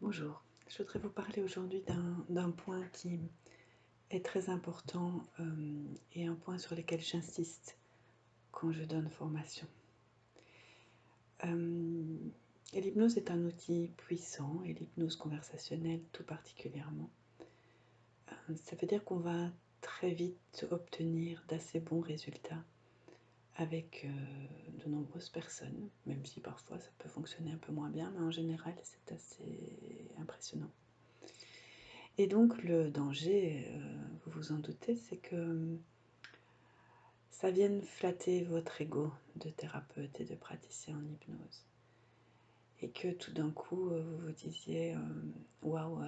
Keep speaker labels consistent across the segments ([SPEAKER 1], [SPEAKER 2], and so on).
[SPEAKER 1] Bonjour, je voudrais vous parler aujourd'hui d'un point qui est très important et un point sur lequel j'insiste quand je donne formation. L'hypnose est un outil puissant et l'hypnose conversationnelle tout particulièrement. Ça veut dire qu'on va très vite obtenir d'assez bons résultats avec de nombreuses personnes, même si parfois ça peut fonctionner un peu moins bien, mais en général c'est assez impressionnant. Et donc le danger, vous vous en doutez, c'est que ça vienne flatter votre ego de thérapeute et de praticien en hypnose. Et que tout d'un coup, vous vous disiez « Waouh,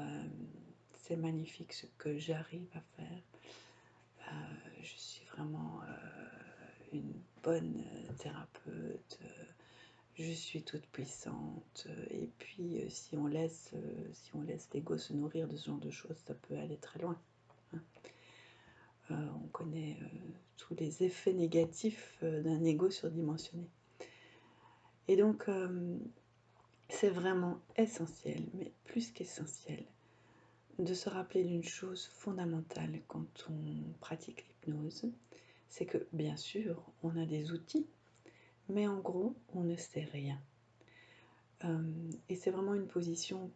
[SPEAKER 1] c'est magnifique ce que j'arrive à faire. Je suis vraiment une bonne thérapeute. Je suis toute puissante. » Et puis, si on laisse l'ego se nourrir de ce genre de choses, ça peut aller très loin. On connaît tous les effets négatifs d'un ego surdimensionné. Et donc, c'est vraiment essentiel, mais plus qu'essentiel, de se rappeler d'une chose fondamentale quand on pratique l'hypnose, c'est que, bien sûr, on a des outils, mais en gros, on ne sait rien. Et c'est vraiment une position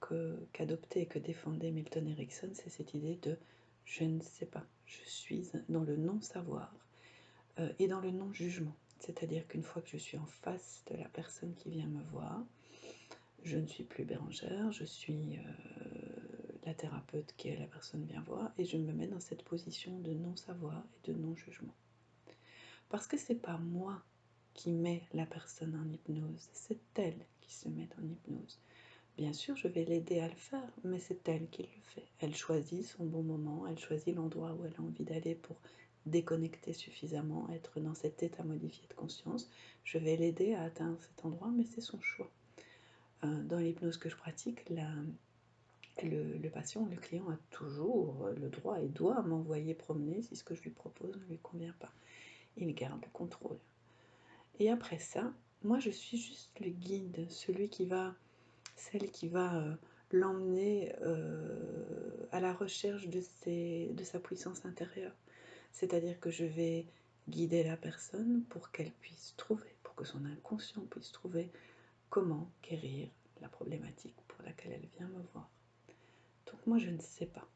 [SPEAKER 1] qu'adoptait et que défendait Milton Erickson, c'est cette idée de « je ne sais pas ». Je suis dans le non-savoir et dans le non-jugement. C'est-à-dire qu'une fois que je suis en face de la personne qui vient me voir, je ne suis plus Bérangère, je suis la thérapeute qui est la personne vient voir et je me mets dans cette position de non-savoir et de non-jugement. Parce que c'est pas moi qui mets la personne en hypnose, c'est elle qui se met en hypnose. Bien sûr, je vais l'aider à le faire, mais c'est elle qui le fait. Elle choisit son bon moment, elle choisit l'endroit où elle a envie d'aller pour déconnecter suffisamment, être dans cet état modifié de conscience. Je vais l'aider à atteindre cet endroit, mais c'est son choix. Dans l'hypnose que je pratique, le patient, le client a toujours le droit et doit m'envoyer promener si ce que je lui propose ne lui convient pas. Il garde le contrôle. Et après ça, moi je suis juste le guide, celle qui va l'emmener à la recherche de sa puissance intérieure. C'est-à-dire que je vais guider la personne pour qu'elle puisse trouver, pour que son inconscient puisse trouver comment guérir la problématique pour laquelle elle vient me voir. Donc moi je ne sais pas.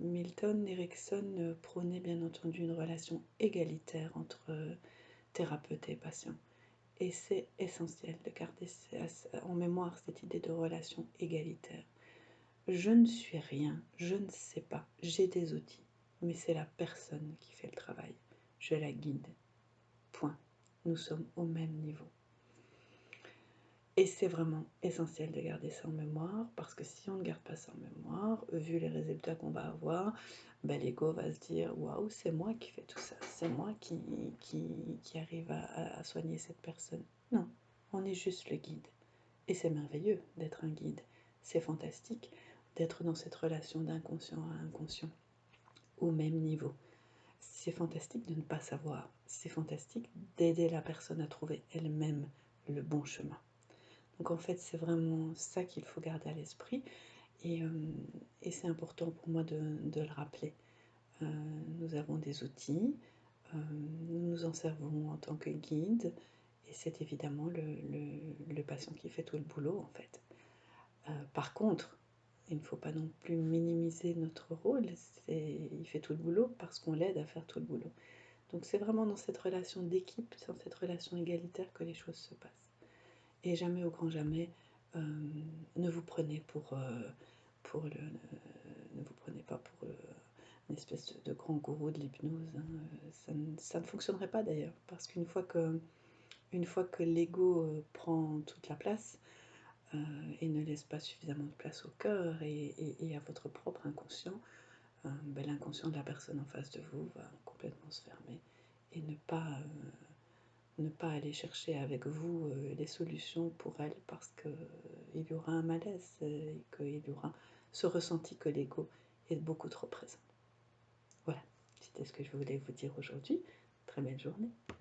[SPEAKER 1] Milton Erickson prônait bien entendu une relation égalitaire entre thérapeute et patient. Et c'est essentiel de garder en mémoire cette idée de relation égalitaire. Je ne suis rien, je ne sais pas, j'ai des outils, mais c'est la personne qui fait le travail. Je la guide. Point. Nous sommes au même niveau. Et c'est vraiment essentiel de garder ça en mémoire, parce que si on ne garde pas ça en mémoire, vu les résultats qu'on va avoir, ben l'ego va se dire « Waouh, c'est moi qui fais tout ça, c'est moi qui arrive à soigner cette personne. » Non, on est juste le guide. Et c'est merveilleux d'être un guide. C'est fantastique d'être dans cette relation d'inconscient à inconscient, au même niveau. C'est fantastique de ne pas savoir. C'est fantastique d'aider la personne à trouver elle-même le bon chemin. Donc en fait, c'est vraiment ça qu'il faut garder à l'esprit et c'est important pour moi de le rappeler. Nous avons des outils, nous nous en servons en tant que guide et c'est évidemment le patient qui fait tout le boulot en fait. Par contre, il ne faut pas non plus minimiser notre rôle, il fait tout le boulot parce qu'on l'aide à faire tout le boulot. Donc c'est vraiment dans cette relation d'équipe, dans cette relation égalitaire que les choses se passent. Et jamais au grand jamais, ne vous prenez ne vous prenez pas pour une espèce de grand gourou de l'hypnose. Hein. Ça ne fonctionnerait pas d'ailleurs, parce qu'une fois que l'ego prend toute la place et ne laisse pas suffisamment de place au cœur et à votre propre inconscient, ben, l'inconscient de la personne en face de vous va complètement se fermer et ne pas aller chercher avec vous les solutions pour elle parce qu'il y aura un malaise et qu'il y aura ce ressenti que l'ego est beaucoup trop présent. Voilà, c'était ce que je voulais vous dire aujourd'hui. Très belle journée.